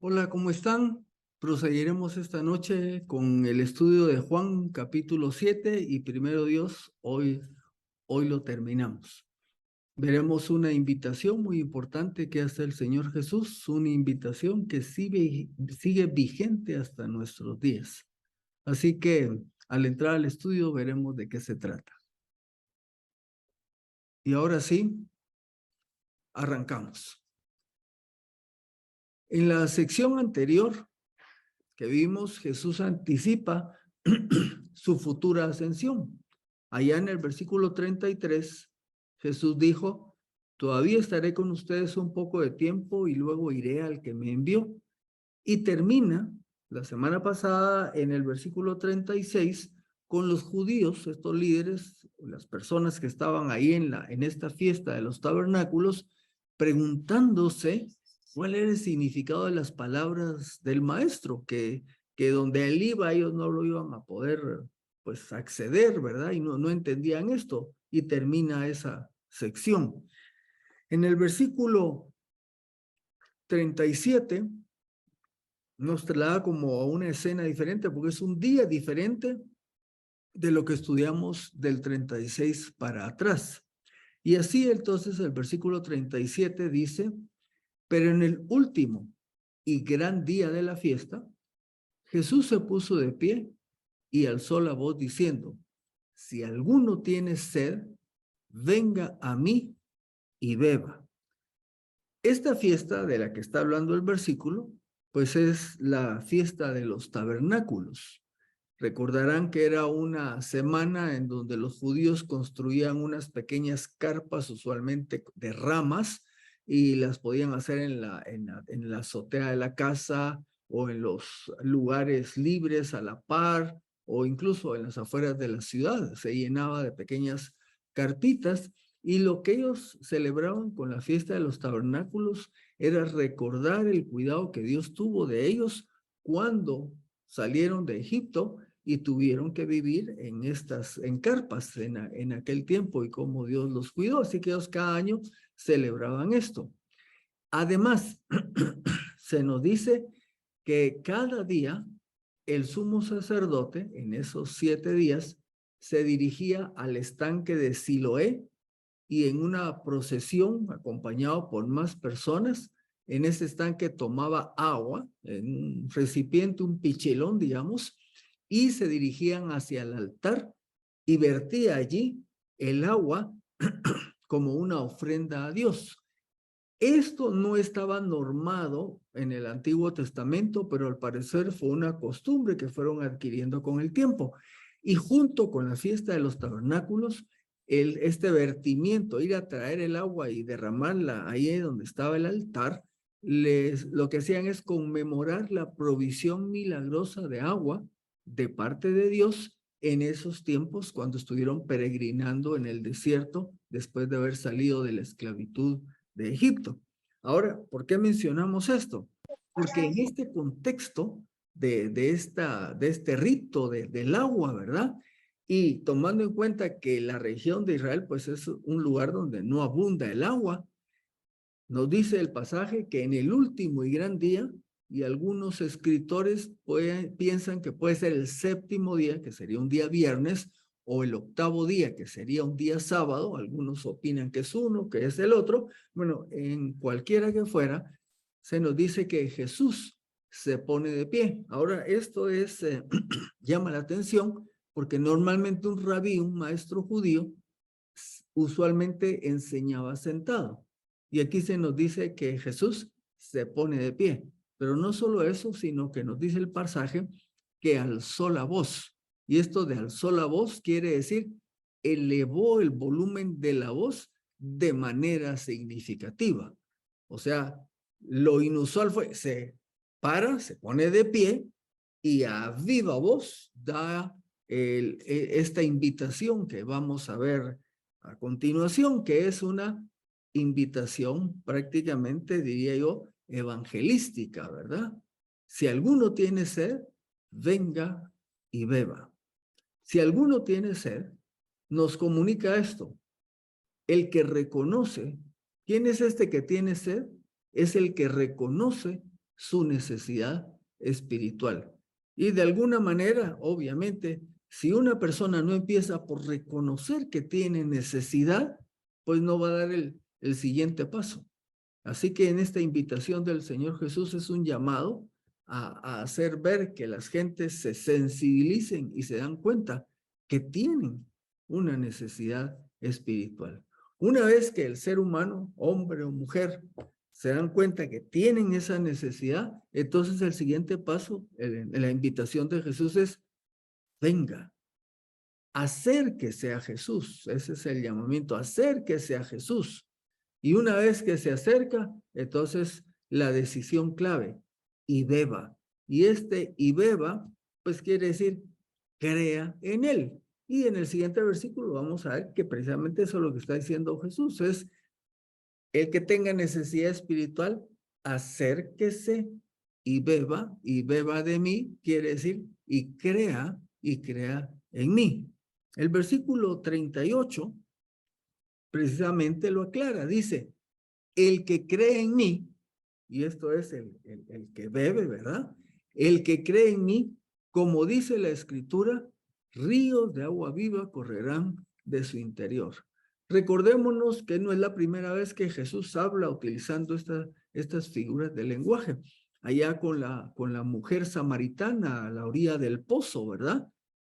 Hola, ¿cómo están? Procederemos esta noche con el estudio de Juan capítulo 7 y primero Dios, hoy lo terminamos. Veremos una invitación muy importante que hace el Señor Jesús, una invitación que sigue vigente hasta nuestros días. Así que al entrar al estudio veremos de qué se trata. Y ahora sí, arrancamos. En la sección anterior que vimos, Jesús anticipa su futura ascensión. Allá en el versículo 33, Jesús dijo, todavía estaré con ustedes un poco de tiempo y luego iré al que me envió. Y termina la semana pasada en el versículo 36 con los judíos, estos líderes, las personas que estaban ahí en esta fiesta de los tabernáculos, preguntándose cuál era el significado de las palabras del maestro, que donde él iba ellos no lo iban a poder pues acceder, ¿verdad? Y no entendían esto. Y termina esa sección. En el versículo 37 nos traslada como a una escena diferente, porque es un día diferente de lo que estudiamos del 36 para atrás. Y así entonces el versículo 37 dice, pero en el último y gran día de la fiesta, Jesús se puso de pie y alzó la voz diciendo, si alguno tiene sed, venga a mí y beba. Esta fiesta de la que está hablando el versículo, pues es la fiesta de los tabernáculos. Recordarán que era una semana en donde los judíos construían unas pequeñas carpas, usualmente de ramas, y las podían hacer en la azotea de la casa o en los lugares libres a la par o incluso en las afueras de la ciudad. Se llenaba de pequeñas carpitas y lo que ellos celebraban con la fiesta de los tabernáculos era recordar el cuidado que Dios tuvo de ellos cuando salieron de Egipto y tuvieron que vivir en carpas en aquel tiempo y cómo Dios los cuidó. Así que ellos cada año celebraban esto. Además, se nos dice que cada día el sumo sacerdote, en esos 7 días, se dirigía al estanque de Siloé y en una procesión acompañado por más personas, en ese estanque tomaba agua en un recipiente, un pichelón, digamos, y se dirigían hacia el altar y vertía allí el agua como una ofrenda a Dios. Esto no estaba normado en el Antiguo Testamento, pero al parecer fue una costumbre que fueron adquiriendo con el tiempo. Y junto con la fiesta de los tabernáculos, este vertimiento, ir a traer el agua y derramarla ahí donde estaba el altar, lo que hacían es conmemorar la provisión milagrosa de agua de parte de Dios en esos tiempos cuando estuvieron peregrinando en el desierto después de haber salido de la esclavitud de Egipto. Ahora, ¿por qué mencionamos esto? Porque en este contexto de este rito del agua, ¿verdad? Y tomando en cuenta que la región de Israel, pues es un lugar donde no abunda el agua, nos dice el pasaje que en el último y gran día, y algunos escritores piensan que puede ser el séptimo día, que sería un día viernes, o el octavo día, que sería un día sábado, algunos opinan que es uno, que es el otro. Bueno, en cualquiera que fuera, se nos dice que Jesús se pone de pie. Ahora, esto llama la atención porque normalmente un rabí, un maestro judío, usualmente enseñaba sentado. Y aquí se nos dice que Jesús se pone de pie. Pero no solo eso, sino que nos dice el pasaje que alzó la voz. Y esto de alzó la voz quiere decir elevó el volumen de la voz de manera significativa. O sea, lo inusual fue, se para, se pone de pie y a viva voz da esta invitación que vamos a ver a continuación, que es una invitación prácticamente, diría yo, evangelística, ¿verdad? Si alguno tiene sed, venga y beba. Si alguno tiene sed, nos comunica esto. El que reconoce, ¿quién es este que tiene sed? Es el que reconoce su necesidad espiritual. Y de alguna manera, obviamente, si una persona no empieza por reconocer que tiene necesidad, pues no va a dar el siguiente paso. Así que en esta invitación del Señor Jesús es un llamado a hacer ver que las gentes se sensibilicen y se dan cuenta que tienen una necesidad espiritual. Una vez que el ser humano, hombre o mujer, se dan cuenta que tienen esa necesidad, entonces el siguiente paso, la invitación de Jesús es, venga, acérquese a Jesús. Ese es el llamamiento, acérquese a Jesús. Y una vez que se acerca, entonces la decisión clave, y beba. Y y beba, pues quiere decir, crea en él. Y en el siguiente versículo vamos a ver que precisamente eso es lo que está diciendo Jesús, es el que tenga necesidad espiritual, acérquese y beba de mí, quiere decir, y crea en mí. El versículo 38 precisamente lo aclara, dice, el que cree en mí, y esto es el que bebe, ¿verdad? El que cree en mí, como dice la Escritura, ríos de agua viva correrán de su interior. Recordémonos que no es la primera vez que Jesús habla utilizando estas figuras de lenguaje. Allá con la mujer samaritana a la orilla del pozo, ¿verdad?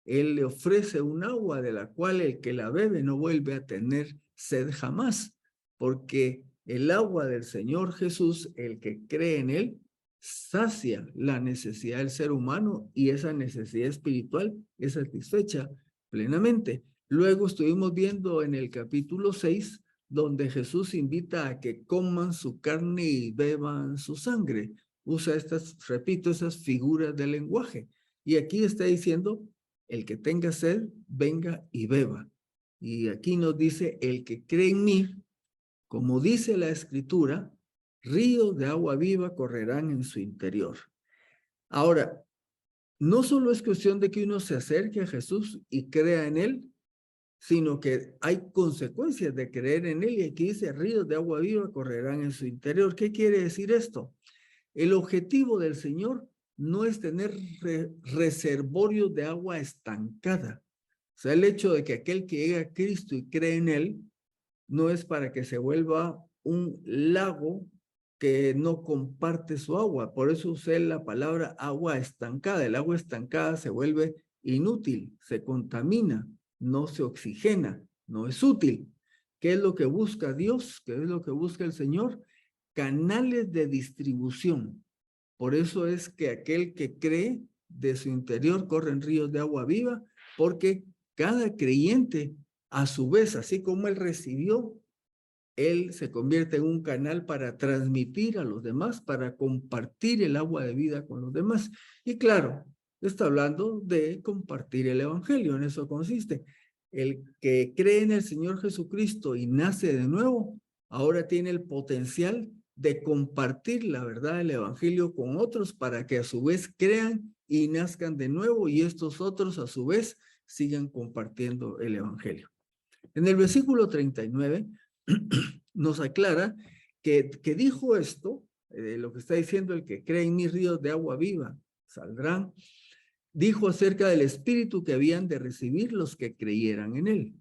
Él le ofrece un agua de la cual el que la bebe no vuelve a tener sed jamás, porque el agua del Señor Jesús, el que cree en él, sacia la necesidad del ser humano y esa necesidad espiritual es satisfecha plenamente. Luego estuvimos viendo en el capítulo 6, donde Jesús invita a que coman su carne y beban su sangre. Usa repito, esas figuras de lenguaje. Y aquí está diciendo, el que tenga sed, venga y beba. Y aquí nos dice, el que cree en mí, como dice la Escritura, ríos de agua viva correrán en su interior. Ahora, no solo es cuestión de que uno se acerque a Jesús y crea en él, sino que hay consecuencias de creer en él, y aquí dice, ríos de agua viva correrán en su interior. ¿Qué quiere decir esto? El objetivo del Señor no es tener reservorios de agua estancada. O sea, el hecho de que aquel que llega a Cristo y cree en él, no es para que se vuelva un lago que no comparte su agua. Por eso usé la palabra agua estancada. El agua estancada se vuelve inútil, se contamina, no se oxigena, no es útil. ¿Qué es lo que busca Dios? ¿Qué es lo que busca el Señor? Canales de distribución. Por eso es que aquel que cree, de su interior corren ríos de agua viva, porque cada creyente, a su vez, así como él recibió, él se convierte en un canal para transmitir a los demás, para compartir el agua de vida con los demás. Y claro, está hablando de compartir el evangelio, en eso consiste. El que cree en el Señor Jesucristo y nace de nuevo, ahora tiene el potencial de compartir la verdad del evangelio con otros para que a su vez crean y nazcan de nuevo, y estos otros a su vez sigan compartiendo el evangelio. En el versículo 39 nos aclara que dijo esto, lo que está diciendo, el que cree en mis ríos de agua viva saldrán, dijo acerca del espíritu que habían de recibir los que creyeran en él,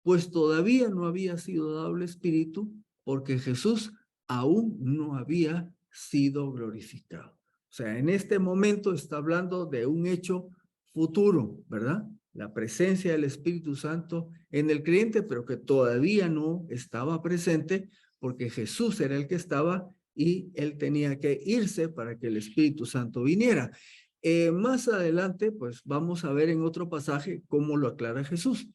pues todavía no había sido dado el espíritu porque Jesús aún no había sido glorificado. O sea, en este momento está hablando de un hecho futuro, ¿verdad? La presencia del Espíritu Santo en el creyente, pero que todavía no estaba presente porque Jesús era el que estaba y él tenía que irse para que el Espíritu Santo viniera. Más adelante, pues vamos a ver en otro pasaje cómo lo aclara Jesús.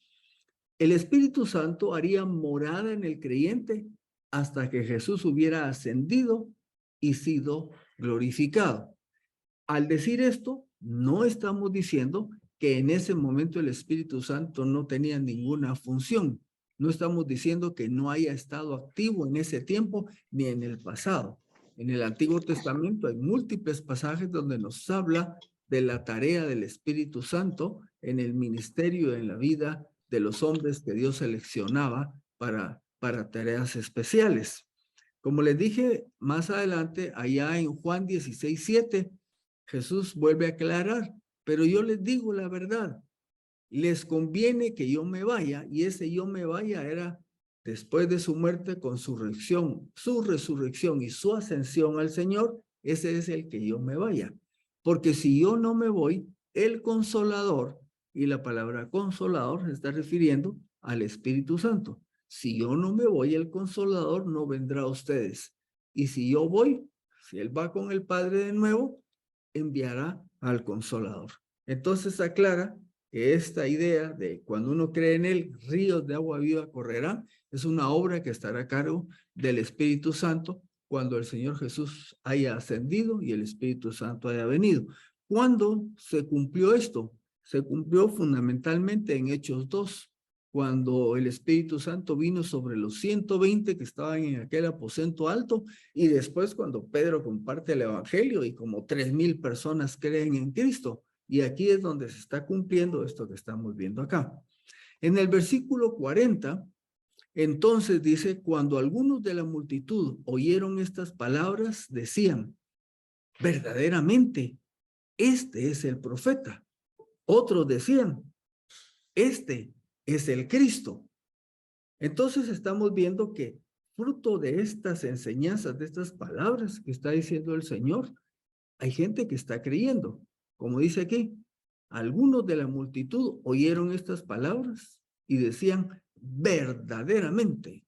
El Espíritu Santo haría morada en el creyente hasta que Jesús hubiera ascendido y sido glorificado. Al decir esto, no estamos diciendo que en ese momento el Espíritu Santo no tenía ninguna función. No estamos diciendo que no haya estado activo en ese tiempo ni en el pasado. En el Antiguo Testamento hay múltiples pasajes donde nos habla de la tarea del Espíritu Santo en el ministerio, en la vida de los hombres que Dios seleccionaba para tareas especiales. Como les dije más adelante, allá en Juan 16:7, Jesús vuelve a aclarar, pero yo les digo la verdad, les conviene que yo me vaya, y ese yo me vaya era después de su muerte con su resurrección y su ascensión al Señor, ese es el que yo me vaya. Porque si yo no me voy, el Consolador, y la palabra Consolador se está refiriendo al Espíritu Santo. Si yo no me voy, el Consolador no vendrá a ustedes. Y si yo voy, si Él va con el Padre de nuevo, enviará al Consolador. Entonces aclara que esta idea de cuando uno cree en Él, ríos de agua viva correrán, es una obra que estará a cargo del Espíritu Santo cuando el Señor Jesús haya ascendido y el Espíritu Santo haya venido. ¿Cuándo se cumplió esto? Se cumplió fundamentalmente en Hechos 2, cuando el Espíritu Santo vino sobre los 120 que estaban en aquel aposento alto, y después cuando Pedro comparte el Evangelio y como 3,000 personas creen en Cristo. Y aquí es donde se está cumpliendo esto que estamos viendo acá. En el versículo 40, entonces dice, cuando algunos de la multitud oyeron estas palabras, decían, verdaderamente, este es el profeta. Otros decían, este es el Cristo. Entonces estamos viendo que fruto de estas enseñanzas, de estas palabras que está diciendo el Señor, hay gente que está creyendo. Como dice aquí, algunos de la multitud oyeron estas palabras y decían, verdaderamente,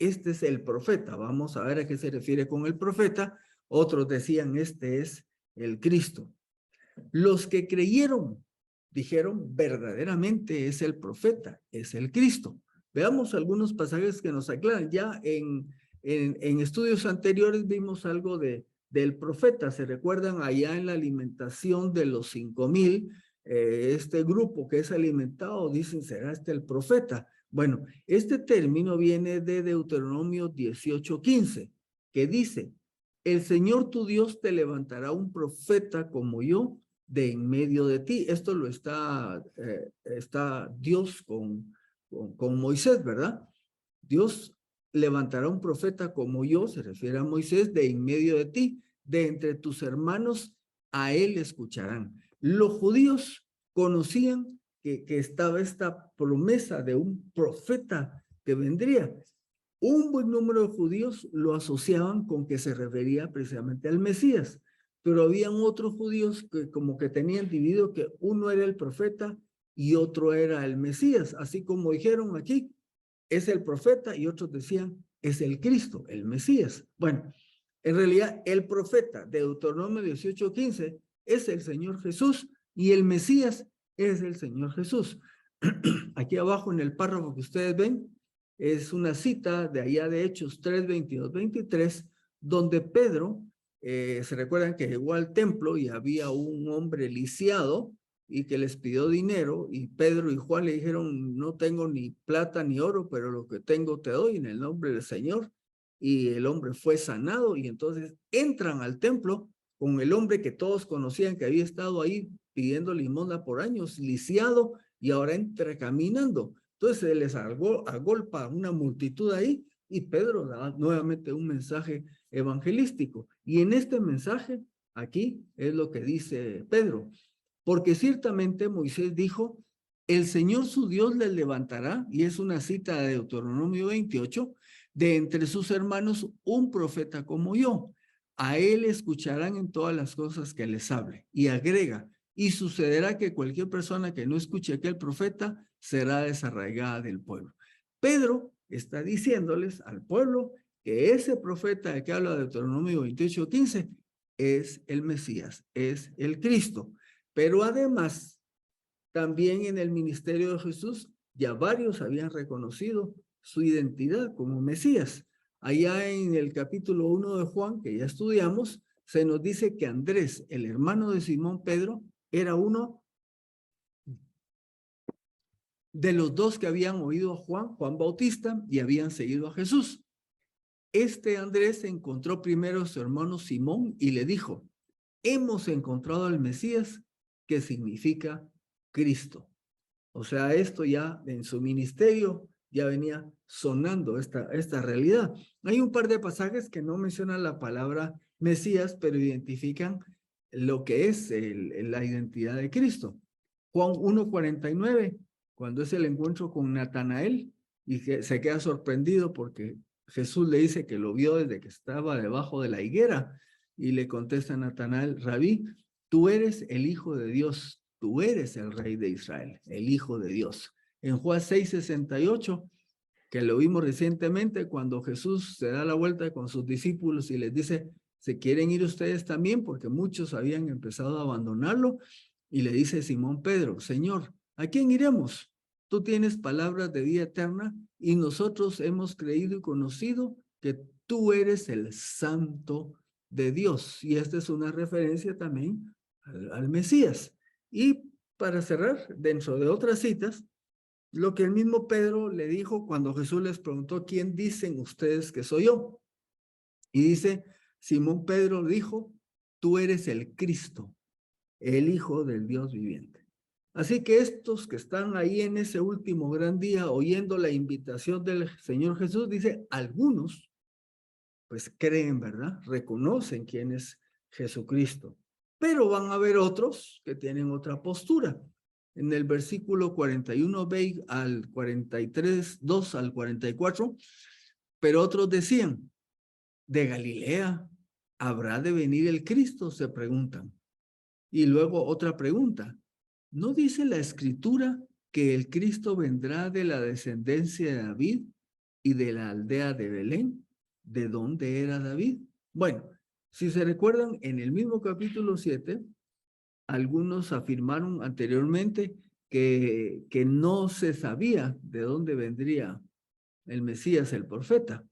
este es el profeta. Vamos a ver a qué se refiere con el profeta. Otros decían, este es el Cristo. Los que creyeron dijeron, verdaderamente es el profeta, es el Cristo. Veamos algunos pasajes que nos aclaran. Ya en estudios anteriores vimos algo del profeta. ¿Se recuerdan allá en la alimentación de los 5,000? Este grupo que es alimentado, dicen, ¿será este el profeta? Bueno, este término viene de Deuteronomio 18:15, que dice, el Señor tu Dios te levantará un profeta como yo de en medio de ti. Esto lo está Dios con Moisés, ¿verdad? Dios levantará un profeta como yo, se refiere a Moisés, de en medio de ti, de entre tus hermanos, a él escucharán. Los judíos conocían que estaba esta promesa de un profeta que vendría. Un buen número de judíos lo asociaban con que se refería precisamente al Mesías, pero habían otros judíos que como que tenían dividido que uno era el profeta y otro era el Mesías, así como dijeron aquí, es el profeta, y otros decían, es el Cristo, el Mesías. Bueno, en realidad el profeta de Deuteronomio 18:15 es el Señor Jesús y el Mesías es el Señor Jesús. Aquí abajo en el párrafo que ustedes ven, es una cita de allá de Hechos 3, 22, 23, donde Pedro, se recuerdan que llegó al templo y había un hombre lisiado y que les pidió dinero, y Pedro y Juan le dijeron, no tengo ni plata ni oro, pero lo que tengo te doy en el nombre del Señor. Y el hombre fue sanado, y entonces entran al templo con el hombre que todos conocían que había estado ahí pidiendo limosna por años, lisiado, y ahora entra caminando. Entonces se les agolpa una multitud ahí, y Pedro da nuevamente un mensaje evangelístico. Y en este mensaje, aquí es lo que dice Pedro, porque ciertamente Moisés dijo, el Señor su Dios les levantará, y es una cita de Deuteronomio 28, de entre sus hermanos un profeta como yo. A él escucharán en todas las cosas que les hable. Y agrega, y sucederá que cualquier persona que no escuche a aquel profeta será desarraigada del pueblo. Pedro está diciéndoles al pueblo que ese profeta de que habla de Deuteronomio 28:15 es el Mesías, es el Cristo. Pero además, también en el ministerio de Jesús, ya varios habían reconocido su identidad como Mesías. Allá en el capítulo 1 de Juan, que ya estudiamos, se nos dice que Andrés, el hermano de Simón Pedro, era uno de los dos que habían oído a Juan Bautista, y habían seguido a Jesús. Este Andrés encontró primero a su hermano Simón y le dijo, hemos encontrado al Mesías, que significa Cristo. O sea, esto ya en su ministerio ya venía sonando esta realidad. Hay un par de pasajes que no mencionan la palabra Mesías, pero identifican lo que es la identidad de Cristo. Juan 1:49, cuando es el encuentro con Natanael y que se queda sorprendido porque Jesús le dice que lo vio desde que estaba debajo de la higuera y le contesta a Natanael: Rabí, tú eres el Hijo de Dios, tú eres el Rey de Israel, el Hijo de Dios. En Juan 6:68, que lo vimos recientemente, cuando Jesús se da la vuelta con sus discípulos y les dice: ¿se quieren ir ustedes también? Porque muchos habían empezado a abandonarlo. Y le dice Simón Pedro: Señor, ¿a quién iremos? Tú tienes palabras de vida eterna y nosotros hemos creído y conocido que tú eres el Santo de Dios. Y esta es una referencia también al Mesías. Y para cerrar, dentro de otras citas, lo que el mismo Pedro le dijo cuando Jesús les preguntó: ¿quién dicen ustedes que soy yo? Y dice, Simón Pedro dijo: tú eres el Cristo, el Hijo del Dios viviente. Así que estos que están ahí en ese último gran día oyendo la invitación del Señor Jesús, dice, algunos pues creen, ¿verdad? Reconocen quién es Jesucristo. Pero van a haber otros que tienen otra postura. En el versículo 41b al 43, 2 al 44, pero otros decían: ¿de Galilea habrá de venir el Cristo?, se preguntan. Y luego otra pregunta: ¿no dice la Escritura que el Cristo vendrá de la descendencia de David y de la aldea de Belén? ¿De dónde era David? Bueno, si se recuerdan, en el mismo capítulo 7, algunos afirmaron anteriormente que no se sabía de dónde vendría el Mesías, el profeta.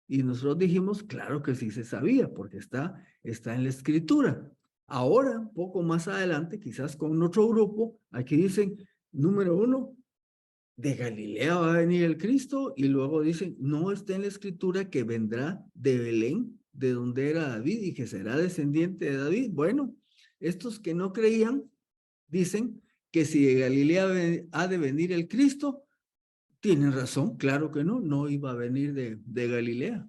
Y nosotros dijimos, claro que sí se sabía, porque está en la Escritura. Ahora, poco más adelante, quizás con otro grupo, aquí dicen, número 1, de Galilea va a venir el Cristo, y luego dicen, no está en la Escritura que vendrá de Belén, de donde era David, y que será descendiente de David. Bueno, estos que no creían dicen que si de Galilea ha de venir el Cristo, tienen razón, claro que no, no iba a venir de Galilea.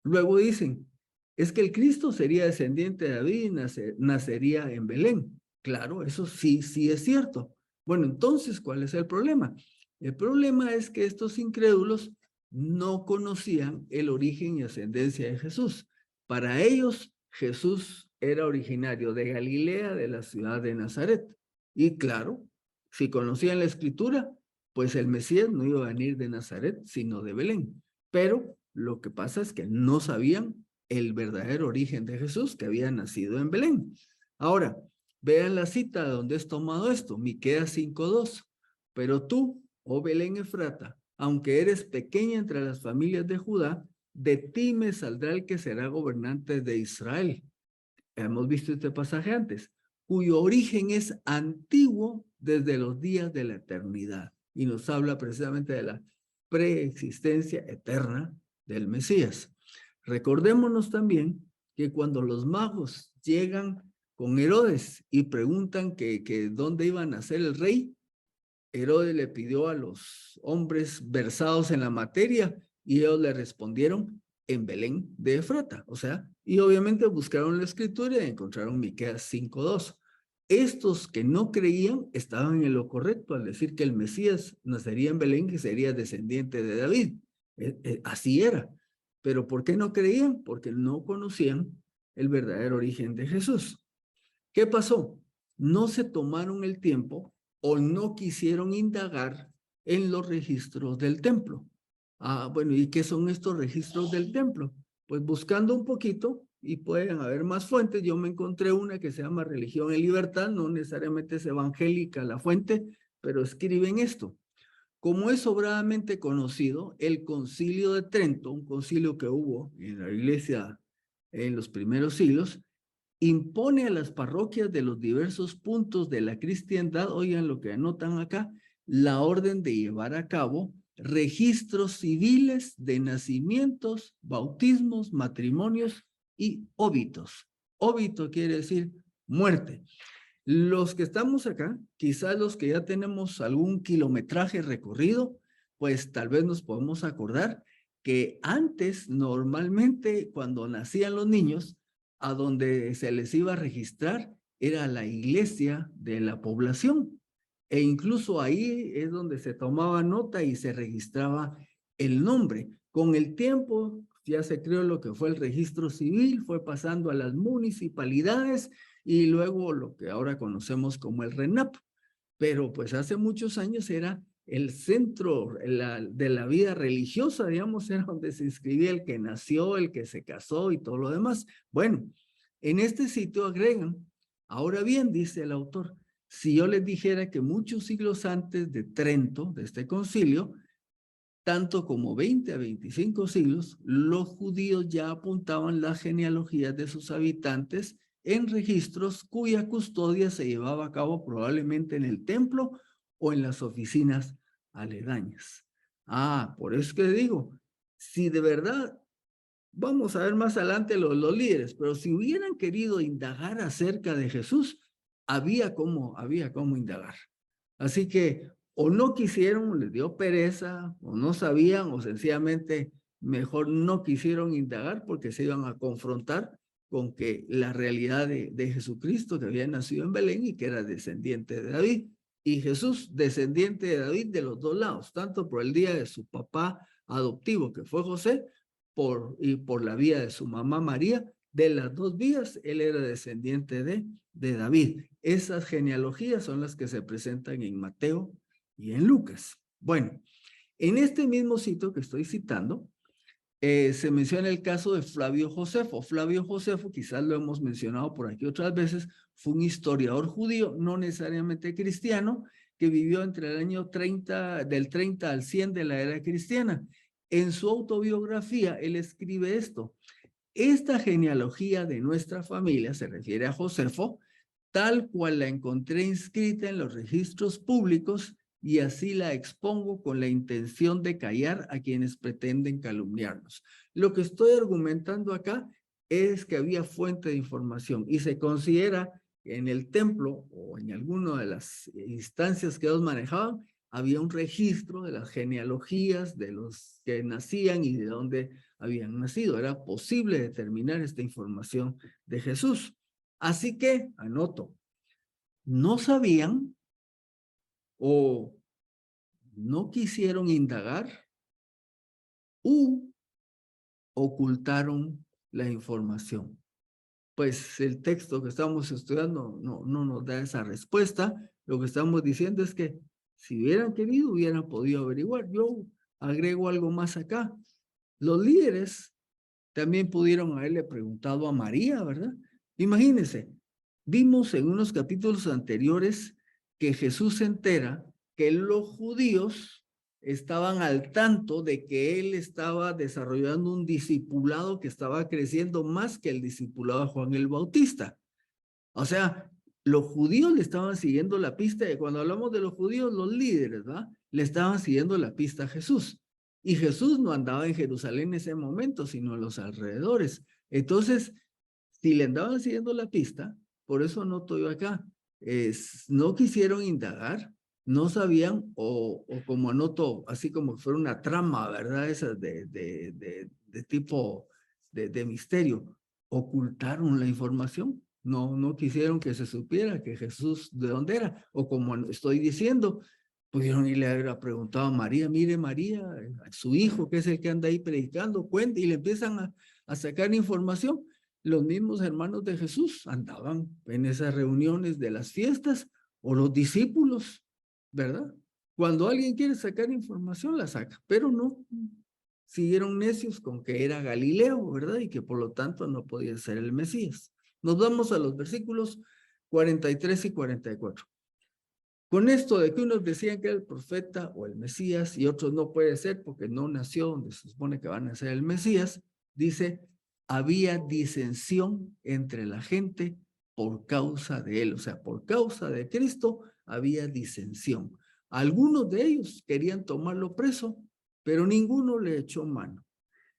Luego dicen, es que el Cristo sería descendiente de David y nacería en Belén. Claro, eso sí es cierto. Bueno, entonces, ¿cuál es el problema? El problema es que estos incrédulos no conocían el origen y ascendencia de Jesús. Para ellos, Jesús era originario de Galilea, de la ciudad de Nazaret. Y claro, si conocían la Escritura, pues el Mesías no iba a venir de Nazaret, sino de Belén. Pero lo que pasa es que no sabían el verdadero origen de Jesús, que había nacido en Belén. Ahora, vean la cita de donde es tomado esto, Miqueas 5:2. Pero tú, oh Belén Efrata, aunque eres pequeña entre las familias de Judá, de ti me saldrá el que será gobernante de Israel. Hemos visto este pasaje antes, cuyo origen es antiguo desde los días de la eternidad. Y nos habla precisamente de la preexistencia eterna del Mesías. Recordémonos también que cuando los magos llegan con Herodes y preguntan que dónde iba a nacer el rey, Herodes le pidió a los hombres versados en la materia y ellos le respondieron: en Belén de Efrata. O sea, y obviamente buscaron la escritura y encontraron Miqueas 5:2. Estos que no creían estaban en lo correcto al decir que el Mesías nacería en Belén, que sería descendiente de David. Así era. Pero ¿por qué no creían? Porque no conocían el verdadero origen de Jesús. ¿Qué pasó? No se tomaron el tiempo o no quisieron indagar en los registros del templo. Bueno, ¿y qué son estos registros del templo? Pues buscando un poquito, y pueden haber más fuentes, yo me encontré una que se llama Religión y Libertad, no necesariamente es evangélica la fuente, pero escriben esto. Como es sobradamente conocido, el Concilio de Trento, un concilio que hubo en la iglesia en los primeros siglos, impone a las parroquias de los diversos puntos de la cristiandad, oigan lo que anotan acá, la orden de llevar a cabo registros civiles de nacimientos, bautismos, matrimonios y óbitos. Óbito quiere decir muerte. Los que estamos acá, quizás los que ya tenemos algún kilometraje recorrido, pues tal vez nos podemos acordar que antes, normalmente, cuando nacían los niños, a donde se les iba a registrar era la iglesia de la población. E incluso ahí es donde se tomaba nota y se registraba el nombre. Con el tiempo ya se creó lo que fue el registro civil, fue pasando a las municipalidades y luego lo que ahora conocemos como el RENAP. Pero pues hace muchos años era el centro de la vida religiosa, digamos, era donde se inscribía el que nació, el que se casó y todo lo demás. Bueno, en este sitio agregan, ahora bien, dice el autor, si yo les dijera que muchos siglos antes de Trento, de este concilio, tanto como 20 a 25 siglos, los judíos ya apuntaban las genealogías de sus habitantes en registros cuya custodia se llevaba a cabo probablemente en el templo o en las oficinas aledañas. Por eso que digo, si de verdad, vamos a ver más adelante los líderes, pero si hubieran querido indagar acerca de Jesús, había cómo indagar. Así que o no quisieron, les dio pereza, o no sabían, o sencillamente mejor no quisieron indagar porque se iban a confrontar con que la realidad de Jesucristo, que había nacido en Belén y que era descendiente de David, y Jesús descendiente de David de los dos lados, tanto por el día de su papá adoptivo, que fue José, y por la vía de su mamá María. De las dos vías, él era descendiente de David. Esas genealogías son las que se presentan en Mateo y en Lucas. Bueno, en este mismo sitio que estoy citando, se menciona el caso de Flavio Josefo. Flavio Josefo, quizás lo hemos mencionado por aquí otras veces, fue un historiador judío, no necesariamente cristiano, que vivió entre el año 30, del 30 al 100 de la era cristiana. En su autobiografía, él escribe esto: esta genealogía de nuestra familia, se refiere a Josefo, tal cual la encontré inscrita en los registros públicos y así la expongo con la intención de callar a quienes pretenden calumniarnos. Lo que estoy argumentando acá es que había fuente de información y se considera que en el templo o en alguna de las instancias que ellos manejaban, había un registro de las genealogías de los que nacían y de dónde habían nacido. Era posible determinar esta información de Jesús. Así que, anoto, no sabían o no quisieron indagar u ocultaron la información. Pues el texto que estamos estudiando no nos da esa respuesta. Lo que estamos diciendo es que si hubieran querido, hubieran podido averiguar. Yo agrego algo más acá. Los líderes también pudieron haberle preguntado a María, ¿verdad? Imagínense, vimos en unos capítulos anteriores que Jesús se entera que los judíos estaban al tanto de que él estaba desarrollando un discipulado que estaba creciendo más que el discipulado de Juan el Bautista. O sea, los judíos le estaban siguiendo la pista, y cuando hablamos de los judíos, los líderes, ¿verdad? Le estaban siguiendo la pista a Jesús. Y Jesús no andaba en Jerusalén en ese momento, sino en los alrededores. Entonces, si le andaban siguiendo la pista, por eso noto yo acá, no quisieron indagar, no sabían, o como anoto, así como fuera una trama, ¿verdad? Esas de tipo de misterio, ocultaron la información. No quisieron que se supiera que Jesús de dónde era, o como estoy diciendo, pudieron irle a haber preguntado a María, mire María, a su hijo, que es el que anda ahí predicando, cuente, y le empiezan a sacar información. Los mismos hermanos de Jesús andaban en esas reuniones de las fiestas, o los discípulos, ¿verdad? Cuando alguien quiere sacar información, la saca, pero no, siguieron necios con que era Galileo, ¿verdad? Y que por lo tanto no podía ser el Mesías. Nos vamos a los versículos 43 y 44. Con esto de que unos decían que era el profeta o el Mesías y otros no puede ser porque no nació donde se supone que van a ser el Mesías, dice, había disensión entre la gente por causa de él, o sea, por causa de Cristo había disensión. Algunos de ellos querían tomarlo preso, pero ninguno le echó mano.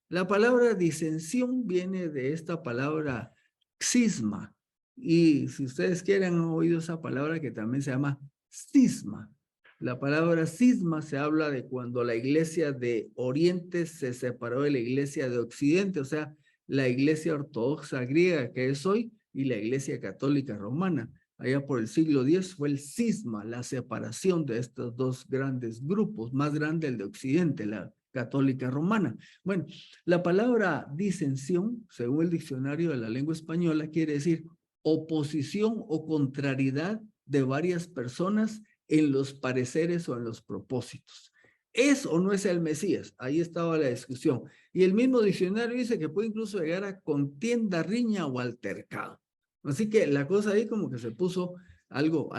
La palabra disensión viene de esta palabra cisma, y si ustedes quieren han oído esa palabra que también se llama cisma. La palabra cisma se habla de cuando la iglesia de Oriente se separó de la iglesia de Occidente, o sea, la iglesia ortodoxa griega que es hoy y la iglesia católica romana. Allá por el siglo X fue el cisma, la separación de estos dos grandes grupos, más grande el de Occidente, la católica romana. Bueno, la palabra disensión, según el diccionario de la lengua española, quiere decir oposición o contrariedad de varias personas en los pareceres o en los propósitos. ¿Es o no es el Mesías? Ahí estaba la discusión. Y el mismo diccionario dice que puede incluso llegar a contienda, riña o altercado. Así que la cosa ahí como que se puso algo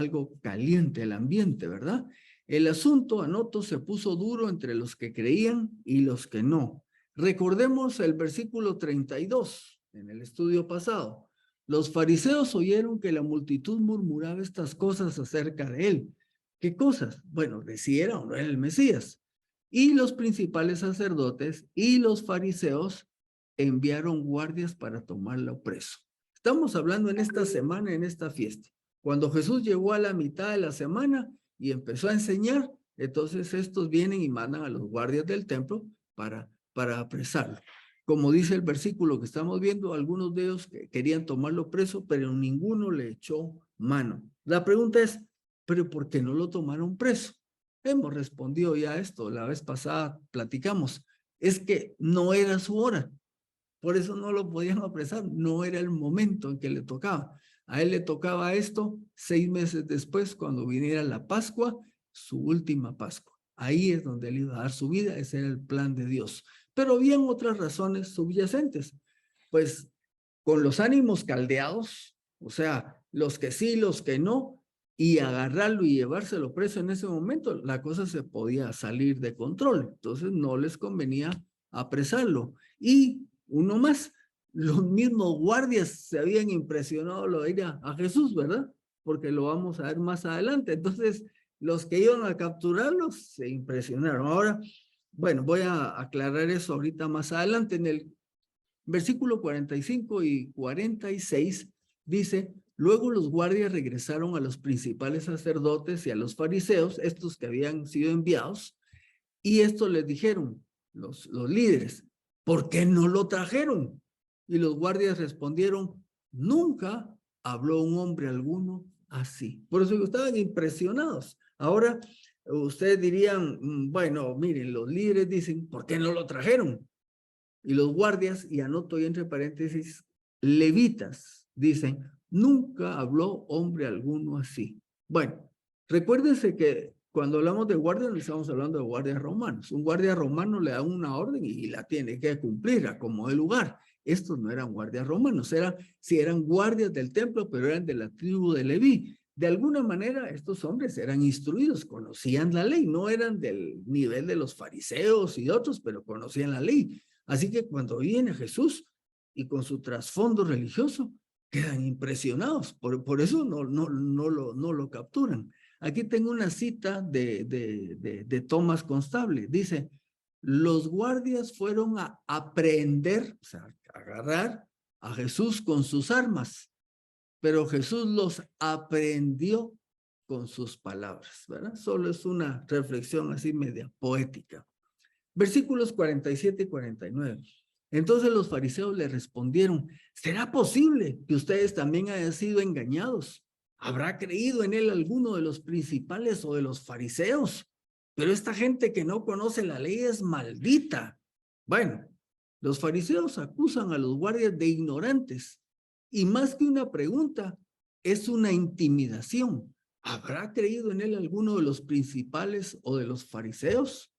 caliente el ambiente, ¿verdad? El asunto, anoto, se puso duro entre los que creían y los que no. Recordemos el versículo 32 en el estudio pasado. Los fariseos oyeron que la multitud murmuraba estas cosas acerca de él. ¿Qué cosas? Bueno, de si era o no era el Mesías. Y los principales sacerdotes y los fariseos enviaron guardias para tomarlo preso. Estamos hablando en esta semana, en esta fiesta. Cuando Jesús llegó a la mitad de la semana y empezó a enseñar, entonces estos vienen y mandan a los guardias del templo para apresarlo. Como dice el versículo que estamos viendo, algunos de ellos querían tomarlo preso, pero ninguno le echó mano. La pregunta es, ¿pero por qué no lo tomaron preso? Hemos respondido ya esto, la vez pasada platicamos. Es que no era su hora. Por eso no lo podían apresar, no era el momento en que le tocaba. A él le tocaba esto 6 meses después, cuando viniera la Pascua, su última Pascua. Ahí es donde él iba a dar su vida, ese era el plan de Dios. Pero habían otras razones subyacentes. Pues con los ánimos caldeados, o sea, los que sí, los que no, y agarrarlo y llevárselo preso en ese momento, la cosa se podía salir de control. Entonces no les convenía apresarlo. Y uno más, los mismos guardias se habían impresionado lo de ir a Jesús, ¿verdad? Porque lo vamos a ver más adelante. Entonces, los que iban a capturarlos se impresionaron. Ahora, bueno, voy a aclarar eso ahorita más adelante. En el versículo 45 y 46 dice, luego los guardias regresaron a los principales sacerdotes y a los fariseos, estos que habían sido enviados, y estos les dijeron, los líderes, ¿por qué no lo trajeron? Y los guardias respondieron, nunca habló un hombre alguno así. Por eso estaban impresionados. Ahora, ustedes dirían, bueno, miren, los líderes dicen, ¿por qué no lo trajeron? Y los guardias, y anoto ahí entre paréntesis, levitas, dicen, nunca habló hombre alguno así. Bueno, recuérdense que cuando hablamos de guardias, no estamos hablando de guardias romanos. Un guardia romano le da una orden y la tiene que cumplir a como de lugar. Estos no eran guardias romanos, sí eran guardias del templo, pero eran de la tribu de Leví. De alguna manera, estos hombres eran instruidos, conocían la ley, no eran del nivel de los fariseos y otros, pero conocían la ley. Así que cuando viene Jesús y con su trasfondo religioso, quedan impresionados. Por eso no lo capturan. Aquí tengo una cita de Tomás Constable. Dice, los guardias fueron a aprehender, o sea, a agarrar a Jesús con sus armas, pero Jesús los aprehendió con sus palabras, ¿verdad? Solo es una reflexión así media poética. Versículos 47 y 49. Entonces los fariseos le respondieron, ¿será posible que ustedes también hayan sido engañados? ¿Habrá creído en él alguno de los principales o de los fariseos? Pero esta gente que no conoce la ley es maldita. Bueno, los fariseos acusan a los guardias de ignorantes y más que una pregunta, es una intimidación. ¿Habrá creído en él alguno de los principales o de los fariseos?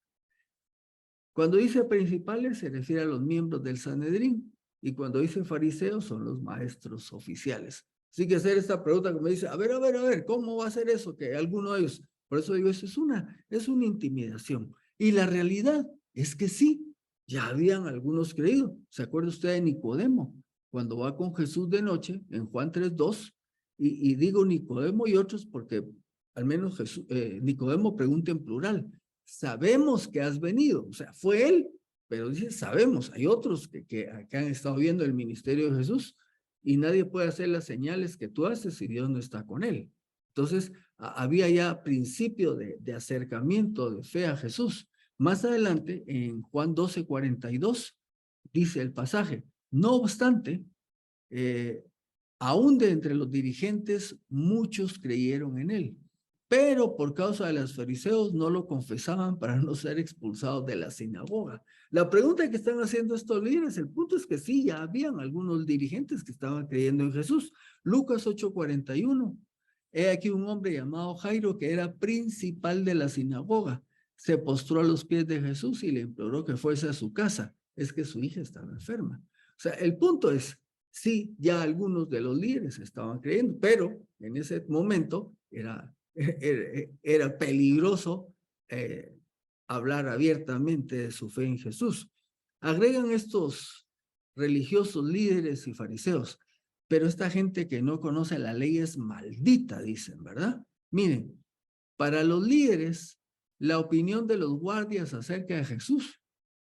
Cuando dice principales se refiere a los miembros del Sanedrín y cuando dice fariseos son los maestros oficiales. Así que hacer esta pregunta que me dice, a ver, ¿cómo va a ser eso que alguno de ellos? Por eso digo, eso es una intimidación. Y la realidad es que sí, ya habían algunos creído. ¿Se acuerda usted de Nicodemo? Cuando va con Jesús de noche en Juan 3:2 y digo Nicodemo y otros porque al menos Nicodemo pregunta en plural. Sabemos que has venido, o sea, fue él, pero dice, sabemos, hay otros que han estado viendo el ministerio de Jesús y nadie puede hacer las señales que tú haces si Dios no está con él. Entonces, había ya principio de acercamiento de fe a Jesús. Más adelante, en Juan 12:42, dice el pasaje, no obstante, aún de entre los dirigentes, muchos creyeron en él, pero por causa de los fariseos no lo confesaban para no ser expulsados de la sinagoga. La pregunta que están haciendo estos líderes, el punto es que sí, ya habían algunos dirigentes que estaban creyendo en Jesús. Lucas 8:41. He aquí un hombre llamado Jairo que era principal de la sinagoga. Se postró a los pies de Jesús y le imploró que fuese a su casa. Es que su hija estaba enferma. O sea, el punto es, sí, ya algunos de los líderes estaban creyendo, pero en ese momento era peligroso hablar abiertamente de su fe en Jesús. Agregan estos religiosos líderes y fariseos, pero esta gente que no conoce la ley es maldita, dicen, ¿verdad? Miren, para los líderes, la opinión de los guardias acerca de Jesús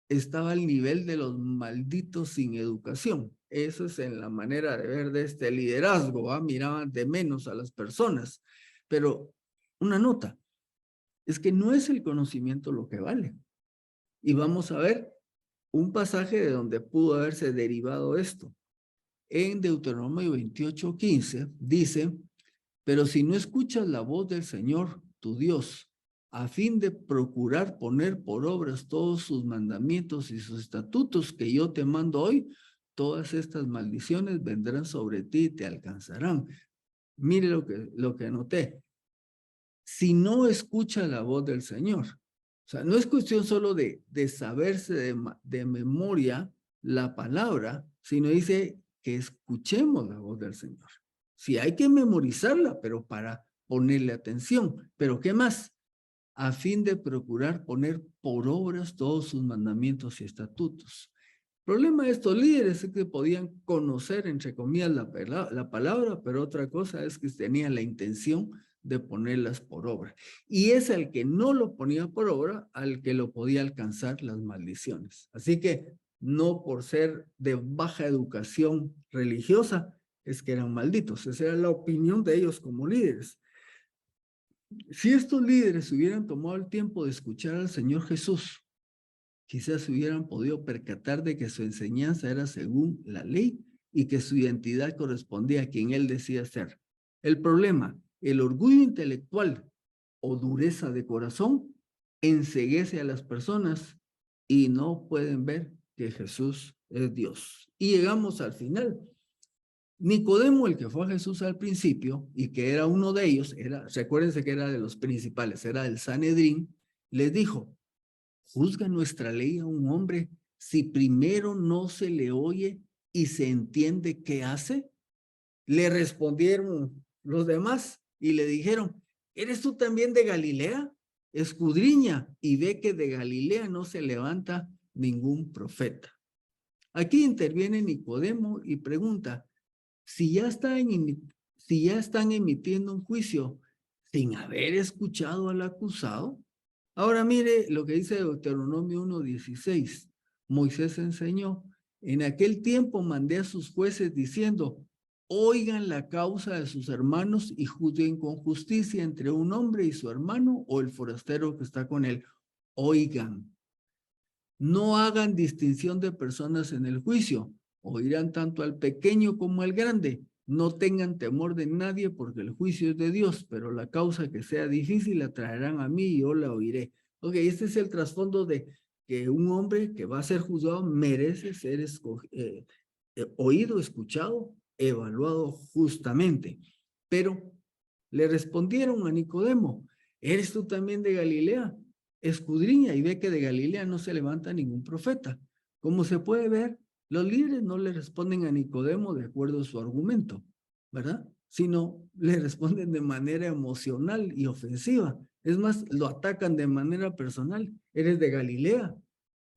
estaba al nivel de los malditos sin educación. Eso es en la manera de ver de este liderazgo, ¿va? Miraban de menos a las personas. Pero una nota, es que no es el conocimiento lo que vale. Y vamos a ver un pasaje de donde pudo haberse derivado esto. En Deuteronomio 28:15 dice, pero si no escuchas la voz del Señor, tu Dios, a fin de procurar poner por obras todos sus mandamientos y sus estatutos que yo te mando hoy, todas estas maldiciones vendrán sobre ti y te alcanzarán. Mire lo que anoté. Si no escucha la voz del Señor, o sea, no es cuestión solo de saberse de memoria la palabra, sino dice que escuchemos la voz del Señor. Sí, hay que memorizarla, pero para ponerle atención. ¿Pero qué más? A fin de procurar poner por obras todos sus mandamientos y estatutos. El problema de estos líderes es que podían conocer, entre comillas, la palabra, pero otra cosa es que tenían la intención de ponerlas por obra. Y es al que no lo ponía por obra, al que lo podía alcanzar las maldiciones. Así que no por ser de baja educación religiosa, es que eran malditos. Esa era la opinión de ellos como líderes. Si estos líderes hubieran tomado el tiempo de escuchar al Señor Jesús, quizás se hubieran podido percatar de que su enseñanza era según la ley y que su identidad correspondía a quien él decía ser. El problema, el orgullo intelectual o dureza de corazón, enceguece a las personas y no pueden ver que Jesús es Dios. Y llegamos al final. Nicodemo, el que fue a Jesús al principio y que era uno de ellos, recuérdense que era de los principales, era del Sanedrín, les dijo, ¿juzga nuestra ley a un hombre si primero no se le oye y se entiende qué hace? Le respondieron los demás y le dijeron, ¿eres tú también de Galilea? Escudriña y ve que de Galilea no se levanta ningún profeta. Aquí interviene Nicodemo y pregunta, si ya están emitiendo un juicio sin haber escuchado al acusado. Ahora mire lo que dice Deuteronomio 1:16. Moisés enseñó, en aquel tiempo mandé a sus jueces diciendo, oigan la causa de sus hermanos y juzguen con justicia entre un hombre y su hermano o el forastero que está con él. Oigan. No hagan distinción de personas en el juicio. Oirán tanto al pequeño como al grande. No tengan temor de nadie porque el juicio es de Dios, pero la causa que sea difícil la traerán a mí y yo la oiré. Ok, este es el trasfondo de que un hombre que va a ser juzgado merece ser oído, escuchado, evaluado justamente. Pero le respondieron a Nicodemo, ¿eres tú también de Galilea? Escudriña y ve que de Galilea no se levanta ningún profeta. Como se puede ver, los líderes no le responden a Nicodemo de acuerdo a su argumento, ¿verdad? Sino le responden de manera emocional y ofensiva. Es más, lo atacan de manera personal. Eres de Galilea.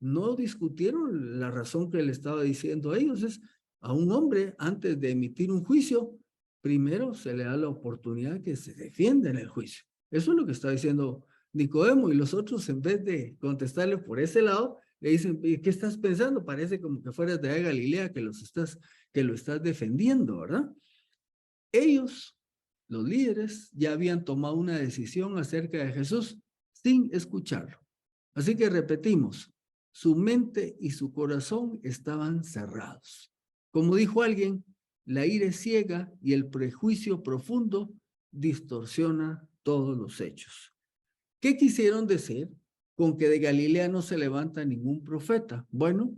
No discutieron la razón que le estaba diciendo a ellos. Es a un hombre, antes de emitir un juicio, primero se le da la oportunidad que se defienda en el juicio. Eso es lo que está diciendo Nicodemo, y los otros, en vez de contestarle por ese lado, le dicen, ¿qué estás pensando? Parece como que fueras de Galilea que lo estás defendiendo, ¿verdad? Ellos los líderes ya habían tomado una decisión acerca de Jesús sin escucharlo. Así que repetimos, su mente y su corazón estaban cerrados. Como dijo alguien, la ira es ciega y el prejuicio profundo distorsiona todos los hechos. ¿Qué quisieron decir con que de Galilea no se levanta ningún profeta? Bueno,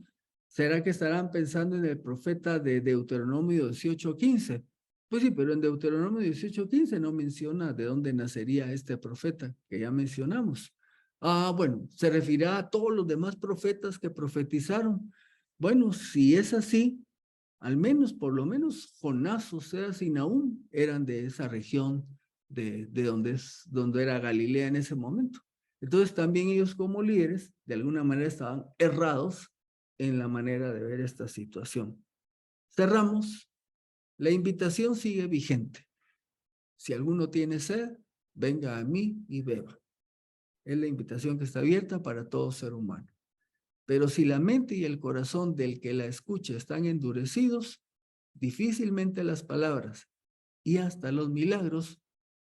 ¿será que estarán pensando en el profeta de Deuteronomio 18:15? Pues sí, pero en Deuteronomio 18:15 no menciona de dónde nacería este profeta que ya mencionamos. Bueno, se referirá a todos los demás profetas que profetizaron. Bueno, si es así, al menos, por lo menos, Jonás, Oseas y Nahum eran de esa región de donde era Galilea en ese momento. Entonces también ellos como líderes, de alguna manera estaban errados en la manera de ver esta situación. Cerramos. La invitación sigue vigente. Si alguno tiene sed, venga a mí y beba. Es la invitación que está abierta para todo ser humano. Pero si la mente y el corazón del que la escucha están endurecidos, difícilmente las palabras y hasta los milagros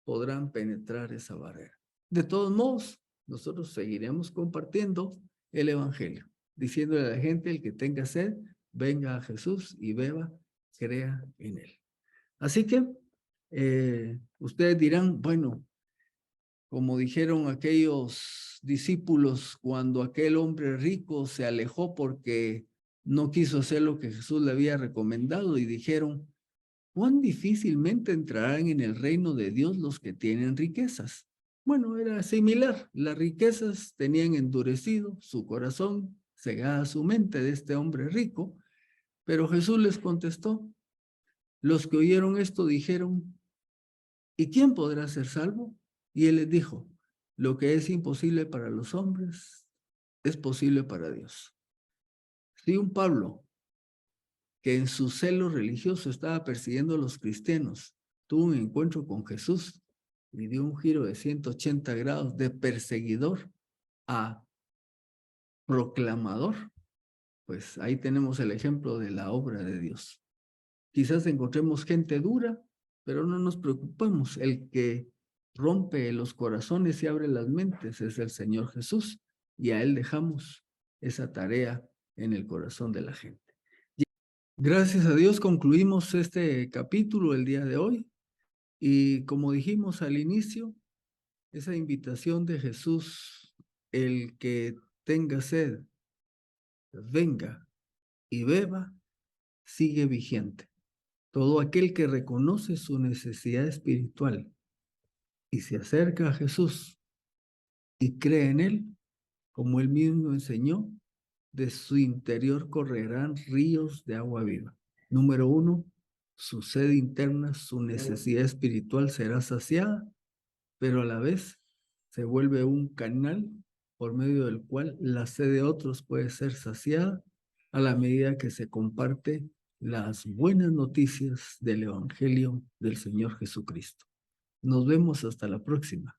podrán penetrar esa barrera. De todos modos, nosotros seguiremos compartiendo el evangelio, diciéndole a la gente: el que tenga sed, venga a Jesús y beba, crea en él. Así que ustedes dirán, bueno, como dijeron aquellos discípulos cuando aquel hombre rico se alejó porque no quiso hacer lo que Jesús le había recomendado, y dijeron: ¿cuán difícilmente entrarán en el reino de Dios los que tienen riquezas? Bueno, era similar. Las riquezas tenían endurecido su corazón, cegada su mente de este hombre rico, pero Jesús les contestó. Los que oyeron esto dijeron: ¿y quién podrá ser salvo? Y él les dijo: lo que es imposible para los hombres es posible para Dios. Si un Pablo, que en su celo religioso estaba persiguiendo a los cristianos, tuvo un encuentro con Jesús y dio un giro de 180 grados de perseguidor a proclamador, pues ahí tenemos el ejemplo de la obra de Dios. Quizás encontremos gente dura, pero no nos preocupemos. El que rompe los corazones y abre las mentes es el Señor Jesús, y a Él dejamos esa tarea en el corazón de la gente. Gracias a Dios concluimos este capítulo el día de hoy, y como dijimos al inicio, esa invitación de Jesús: el que tenga sed, venga y beba, sigue vigente. Todo aquel que reconoce su necesidad espiritual y se acerca a Jesús y cree en Él, como Él mismo enseñó, de su interior correrán ríos de agua viva. Número 1, su sed interna, su necesidad espiritual será saciada, pero a la vez se vuelve un canal por medio del cual la sed de otros puede ser saciada a la medida que se comparte las buenas noticias del Evangelio del Señor Jesucristo. Nos vemos hasta la próxima.